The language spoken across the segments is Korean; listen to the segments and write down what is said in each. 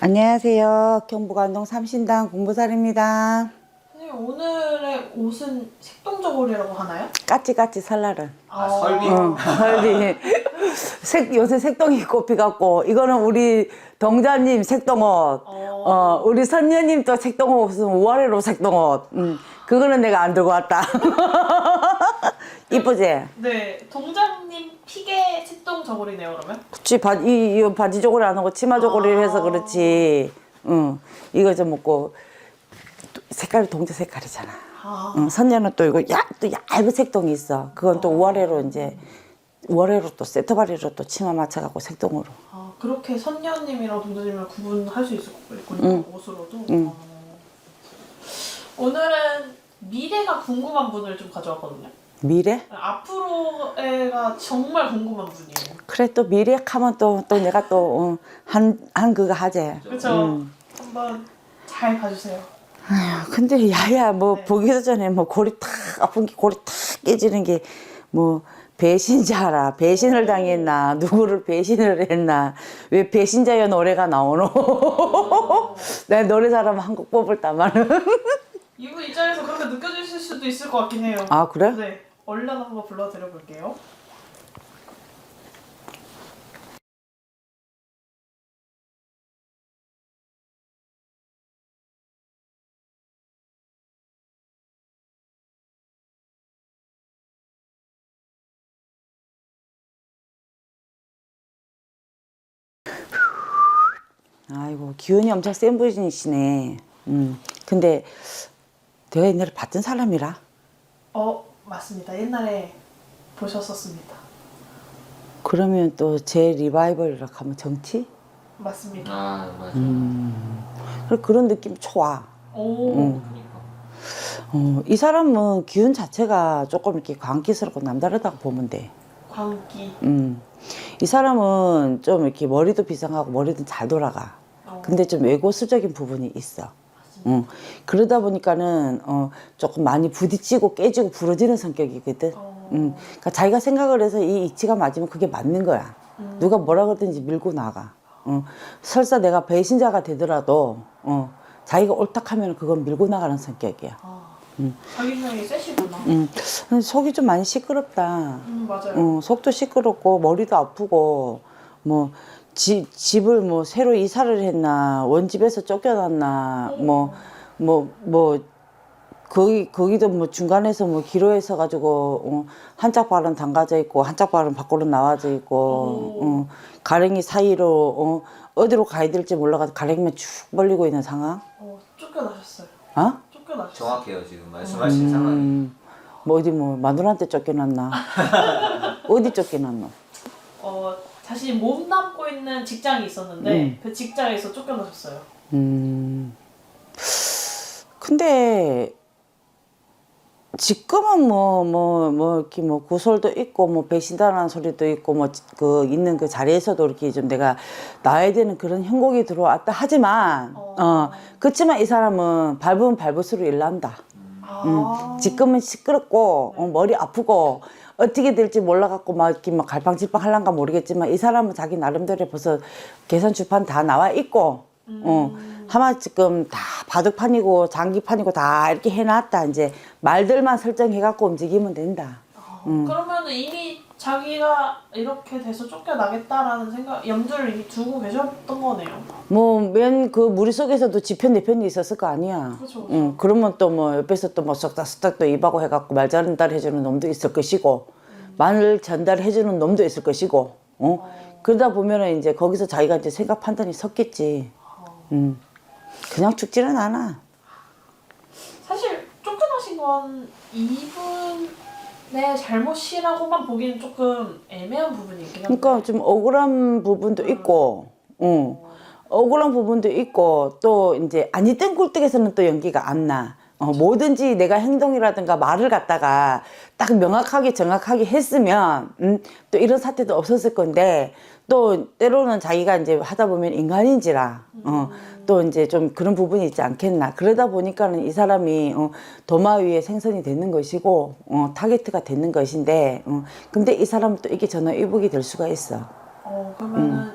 안녕하세요. 경북 안동 삼신당 공부살입니다. 선생님, 오늘의 옷은 색동저고리라고 하나요? 까치까치 설날은. 설비? 설비. 요새 색동이 꼽히갖고, 이거는 우리 동자님 색동옷, 우리 선녀님 또 색동옷은 우아래로 색동옷. 그거는 내가 안 들고 왔다. 이쁘지? 네, 동장님 픽의 색동저고리네요, 그러면? 그치, 이 바지 저고리 안 하고 치마 저고리를 해서 그렇지. 이거 좀 먹고, 색깔이 동자 색깔이잖아. 선녀는 또 이거 또 얇은 색동이 있어. 그건 또 우아래로 또 세트바리로 또 치마 맞춰갖고 색동으로. 그렇게 선녀님이랑 동장님을 구분할 수 있군요, 옷으로도. 오늘은 미래가 궁금한 분을 좀 가져왔거든요. 미래? 앞으로가 정말 궁금한 분이에요. 그래, 또 미래 하면 또 내가 또, 한 그거 하지. 그렇죠? 한번 잘 봐주세요. 아휴, 근데 야야, 뭐, 네. 보기도 전에 뭐, 골이 탁, 아픈 게 골이 탁 깨지는 게, 뭐, 배신자라, 배신을 당했나, 누구를 배신을 했나, 왜 배신자여 노래가 나오노? 내가 노래 잘하면 한 곡 뽑을다마는. 이분 입장에서 그렇게 느껴지실 수도 있을 것 같긴 해요. 아, 그래? 네, 얼른 한번 불러드려 볼게요. 아이고, 기운이 엄청 센 분이시네. 근데, 내가 옛날에 봤던 사람이라? 맞습니다. 옛날에 보셨었습니다. 그러면 또 제 리바이벌이라고 하면 정치? 맞습니다. 아, 맞아. 그런 느낌 좋아. 오, 그러니까. 이 사람은 기운 자체가 조금 이렇게 광기스럽고 남다르다고 보면 돼. 광기. 이 사람은 좀 이렇게 머리도 비상하고 머리도 잘 돌아가. 근데 좀 외고수적인 부분이 있어. 그러다 보니까는 조금 많이 부딪히고 깨지고 부러지는 성격이거든. 그러니까 자기가 생각을 해서 이 이치가 맞으면 그게 맞는 거야. 누가 뭐라 그러든지 밀고 나가. 설사 내가 배신자가 되더라도 자기가 옳다하면 그건 밀고 나가는 성격이야. 자기성이 세시구나. 속이 좀 많이 시끄럽다. 맞아요. 속도 시끄럽고 머리도 아프고 뭐 집을 뭐 새로 이사를 했나 원집에서 쫓겨났나 거기도 뭐 중간에서 뭐 기로에서 가지고 한짝 발은 담가져 있고 한짝 발은 밖으로 나와져 있고 가랭이 사이로 어디로 가야 될지 몰라가지고 가랭이만 쭉 벌리고 있는 상황. 쫓겨나셨어요. 어? 쫓겨나셨어요. 정확해요, 지금 말씀하신 상황이. 뭐 어디 뭐 마누라한테 쫓겨났나? 어디 쫓겨났노? 자신이 몸담고 있는 직장이 있었는데 그 직장에서 쫓겨나셨어요. 근데 지금은 이렇게 뭐 구설도 있고 뭐 배신다라는 소리도 있고 뭐 그 있는 그 자리에서도 이렇게 좀 내가 나야 되는 그런 형국이 들어왔다 하지만 그렇지만 이 사람은 밟으면 밟을수록 일난다. 지금은 시끄럽고 머리 아프고 어떻게 될지 몰라갖고 막 이렇게 막 갈팡질팡 할란가 모르겠지만 이 사람은 자기 나름대로 벌써 계산 주판 다 나와 있고 하마 지금 다 바둑판이고 장기판이고 다 이렇게 해놨다. 이제 말들만 설정해갖고 움직이면 된다. 그러면 이미 자기가 이렇게 돼서 쫓겨나겠다라는 염두를 이미 두고 계셨던 거네요. 뭐 맨 그 무리 속에서도 지편 내편이 있었을 거 아니야. 그렇죠. 그러면 또 뭐 옆에서 또 뭐 쏙닥쏙닥 또 입하고 해갖고 말 전달해주는 놈도 있을 것이고 말 전달해주는 놈도 있을 것이고 그러다 보면은 이제 거기서 자기가 이제 생각 판단이 섰겠지. 그냥 죽지는 않아. 사실 쫓겨나신 건 이분의 잘못이라고만 보기는 조금 애매한 부분이 있긴 한데. 그러니까 좀 억울한 부분도 있고, 억울한 부분도 있고, 또 이제 아니 땐 꿀떡에서는 또 연기가 안 나. 뭐든지 내가 행동이라든가 말을 갖다가 딱 명확하게 정확하게 했으면 또 이런 사태도 없었을 건데 또 때로는 자기가 이제 하다 보면 인간인지라 또 이제 좀 그런 부분이 있지 않겠나. 그러다 보니까는 이 사람이 도마 위에 생선이 되는 것이고 타겟트가 되는 것인데 근데 이 사람은 또 이게 전화위복이 될 수가 있어. 그러면은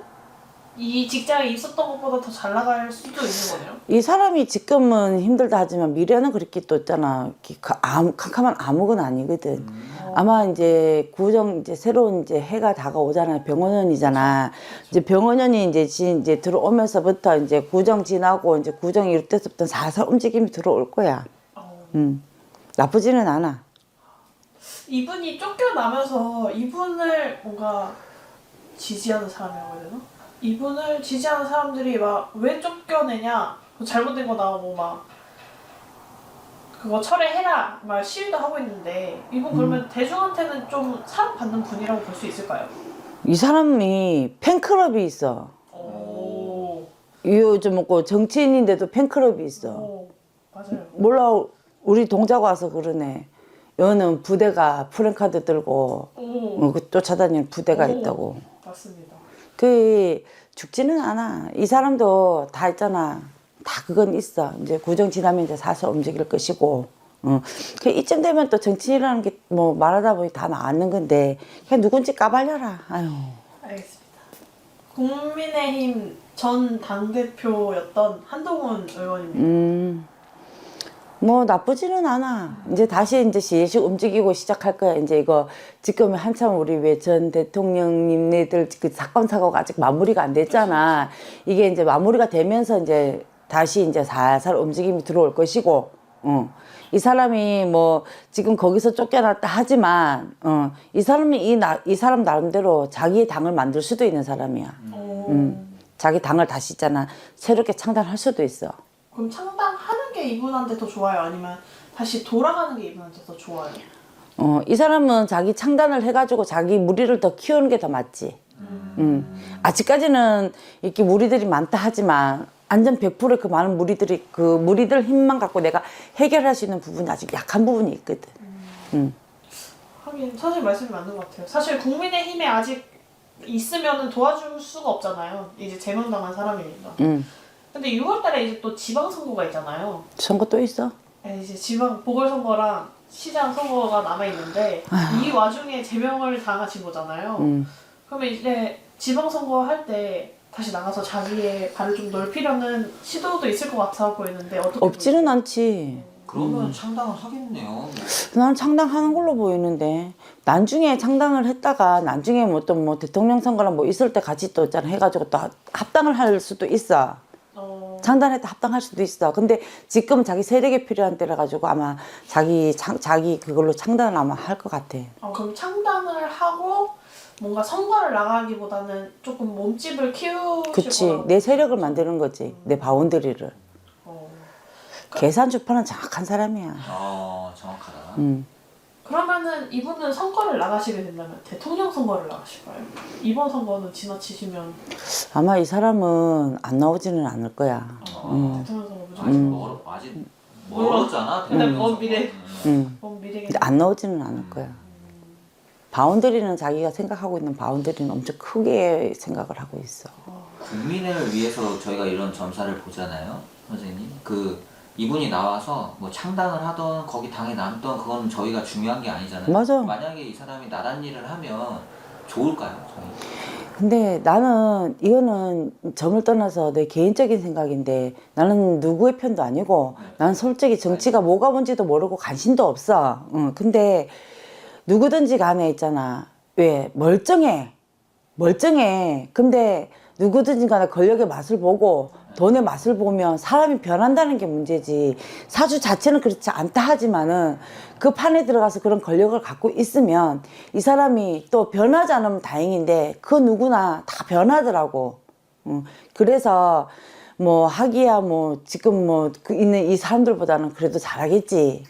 이 직장에 있었던 것보다 더 잘 나갈 수도 있는 거네요. 이 사람이 지금은 힘들다 하지만 미래는 그렇게 또 있잖아. 캄캄한 암흑은 아니거든. 아마 이제 이제 새로운 이제 해가 다가오잖아요. 병원년이잖아. 이제 병원년이 이제 들어오면서부터 이제 구정 지나고 이제 구정이 이럴 때부터 살살 움직임이 들어올 거야. 나쁘지는 않아. 이분이 쫓겨나면서 이분을 뭔가 지지하는 사람이라고 해야 되나? 이분을 지지하는 사람들이 막 왜 쫓겨내냐, 잘못된 거 나오고 막 그거 철회해라 막 시위도 하고 있는데 이분 그러면 대중한테는 좀 사랑받는 분이라고 볼 수 있을까요? 이 사람이 팬클럽이 있어. 오, 요즘 먹고 정치인인데도 팬클럽이 있어. 오, 맞아요. 몰라, 우리 동자가 와서 그러네. 여는 부대가 프랭카드 들고 오, 그 쫓아다니는 부대가 오. 있다고. 맞습니다. 그 죽지는 않아. 이 사람도 다 있잖아. 다 그건 있어. 이제 구정 지나면 이제 살살 움직일 것이고. 그 이쯤 되면 또 정치인이라는 게 뭐 말하다 보니 다 나왔는 건데 그냥 누군지 까발려라. 아유. 알겠습니다. 국민의힘 전 당대표였던 한동훈 의원입니다. 뭐 나쁘지는 않아. 이제 다시 이제 시시 움직이고 시작할 거야. 이제 이거 지금 한참 우리 왜 전 대통령님네들 그 사건 사고가 아직 마무리가 안 됐잖아. 이게 이제 마무리가 되면서 이제 다시 이제 살살 움직임이 들어올 것이고. 이 사람이 뭐 지금 거기서 쫓겨났다 하지만 이 사람이 이 사람 나름대로 자기의 당을 만들 수도 있는 사람이야. 자기 당을 다시 있잖아. 새롭게 창단할 수도 있어. 그럼 창당하는 게 이분한테 더 좋아요? 아니면 다시 돌아가는 게 이분한테 더 좋아요? 이 사람은 자기 창단을 해가지고 자기 무리를 더 키우는 게 더 맞지. 아직까지는 이렇게 무리들이 많다 하지만 완전 100%의 그 많은 무리들이 그 무리들 힘만 갖고 내가 해결할 수 있는 부분이 아직 약한 부분이 있거든. 하긴 사실 말씀이 맞는 것 같아요. 사실 국민의힘에 아직 있으면 도와줄 수가 없잖아요. 이제 제명당한 사람이니까. 근데 6월달에 이제 또 지방선거가 있잖아요. 선거 또 있어? 네, 이제 지방 보궐선거랑 시장 선거가 남아 있는데 이 와중에 제명을 당하신 거잖아요. 그러면 이제 지방선거 할 때 다시 나가서 자기의 발을 좀 넓히려는 시도도 있을 것 같아 보이는데 어떻게 없지는 보이세요? 않지. 그러면 창당을 하겠네요. 나는 창당하는 걸로 보이는데 나중에 창당을 했다가 나중에 뭐 또 뭐 대통령 선거나 뭐 있을 때 같이 또 있잖아 해가지고 또 합당을 할 수도 있어. 창단했다 합당할 수도 있어. 근데 지금 자기 세력이 필요한 때라 가지고 아마 자기 그걸로 창단을 아마 할 것 같아. 그럼 창당을 하고 뭔가 선거를 나가기보다는 조금 몸집을 키우실 그치. 거라고. 내 세력을 만드는 거지. 내 바운더리를. 계산 주파는 정확한 사람이야. 정확하다. 그러면은 이분은 선거를 나가시게 된다면 대통령 선거를 나가실까요? 이번 선거는 지나치시면 아마 이 사람은 안 나오지는 않을 거야. 대통령 선거 무조건 아직 멀었잖아. 근데 대통령 먼 미래 선거는. 먼 미래에 근데 안 나오지는 않을 거야. 바운더리는 자기가 생각하고 있는 바운더리는 엄청 크게 생각을 하고 있어. 국민을 위해서 저희가 이런 점사를 보잖아요, 선생님. 이분이 나와서 뭐 창당을 하던 거기 당에 남던 그건 저희가 중요한 게 아니잖아요. 맞아. 만약에 이 사람이 나란 일을 하면 좋을까요, 저희? 근데 나는 이거는 점을 떠나서 내 개인적인 생각인데 나는 누구의 편도 아니고 나는 솔직히 정치가 뭐가 뭔지도 모르고 관심도 없어. 근데 누구든지 간에 있잖아. 왜 멀쩡해. 근데 누구든지 간에 권력의 맛을 보고 돈의 맛을 보면 사람이 변한다는 게 문제지. 사주 자체는 그렇지 않다 하지만은 그 판에 들어가서 그런 권력을 갖고 있으면 이 사람이 또 변하지 않으면 다행인데 그 누구나 다 변하더라고. 그래서 뭐 하기야 뭐 지금 뭐 있는 이 사람들보다는 그래도 잘하겠지.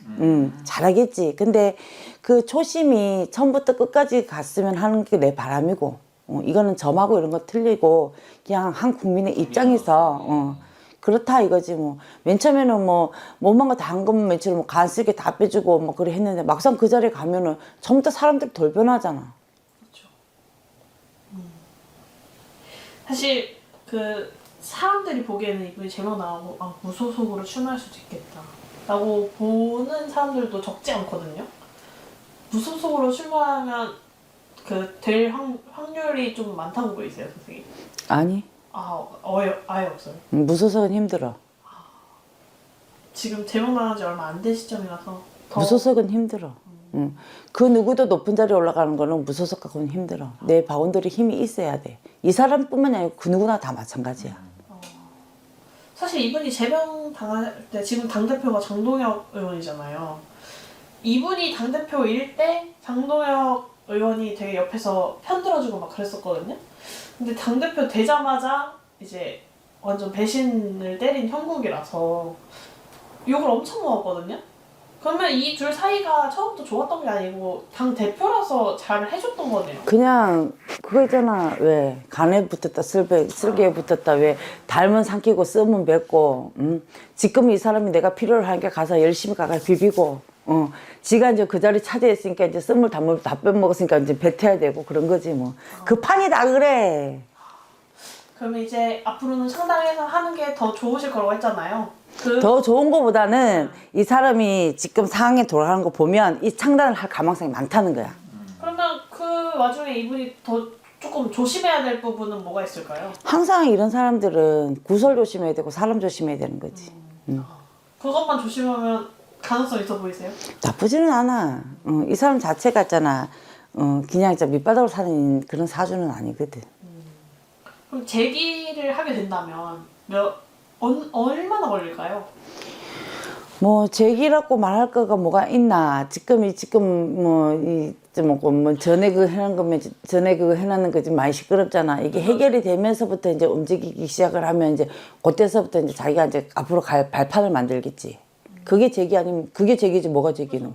잘하겠지. 근데 그 초심이 처음부터 끝까지 갔으면 하는 게 내 바람이고. 이거는 점하고 이런 거 틀리고 그냥 한 국민의 입장에서 그렇다 이거지 뭐. 맨 처음에는 뭐 뭐만 거 다 한 거면 맨 처음에 뭐 간쓰게 다 빼주고 뭐 그래 했는데 막상 그 자리에 가면은 처음부터 사람들이 덜 변하잖아. 그렇죠. 사실 그 사람들이 보기에는 이분이 제명 나오고 무소속으로 출마할 수도 있겠다라고 보는 사람들도 적지 않거든요. 무소속으로 출마하면 될 확률이 좀 많다고 보이세요, 선생님? 아니. 아예 없어요. 무소속은 힘들어. 지금 제목 나온 지 얼마 안 된 시점이라서 더 무소속은 힘들어. 그 누구도 높은 자리에 올라가는 거는 무소속 갖고는 힘들어. 내 바운더리 힘이 있어야 돼. 이 사람뿐만이 아니고 그 누구나 다 마찬가지야. 사실 이분이 제명 당할 때 지금 당대표가 장동혁 의원이잖아요. 이분이 당대표일 때 장동혁 의원이 되게 옆에서 편들어주고 막 그랬었거든요. 근데 당대표 되자마자 이제 완전 배신을 때린 형국이라서 욕을 엄청 먹었거든요. 그러면 이 둘 사이가 처음부터 좋았던 게 아니고 당대표라서 잘 해줬던 거네요. 그냥 그거 있잖아. 왜 간에 붙었다 쓸개에 붙었다. 왜 닮은 삼키고 씀은 뱉고. 지금 이 사람이 내가 필요로 하니까 가서 열심히 가가 비비고. 지가 이제 그 자리 차지했으니까 이제 씀을 다 빼먹었으니까 이제 뱉어야 되고 그런 거지 뭐. 그 판이 다 그래. 그러면 이제 앞으로는 창당해서 하는 게 더 좋으실 거라고 했잖아요. 더 좋은 거보다는 이 사람이 지금 상황에 돌아가는 거 보면 이 창단을 할 가망성이 많다는 거야. 그러면 그 와중에 이분이 더 조금 조심해야 될 부분은 뭐가 있을까요? 항상 이런 사람들은 구설 조심해야 되고 사람 조심해야 되는 거지. 그것만 조심하면 가능성 있어 보이세요? 나쁘지는 않아. 이 사람 자체가 있잖아. 그냥 진짜 밑바닥으로 사는 그런 사주는 아니거든. 그럼 재기를 하게 된다면 얼마나 걸릴까요? 뭐 제기라고 말할 거가 뭐가 있나. 지금 뭐 전에 그거 해놓은 거면 전에 그거 해놓는 거 좀 많이 시끄럽잖아. 이게 해결이 되면서부터 이제 움직이기 시작을 하면 이제 그때서부터 이제 자기가 이제 앞으로 갈 발판을 만들겠지. 그게 제기 아니면 그게 제기지 뭐가 제기는.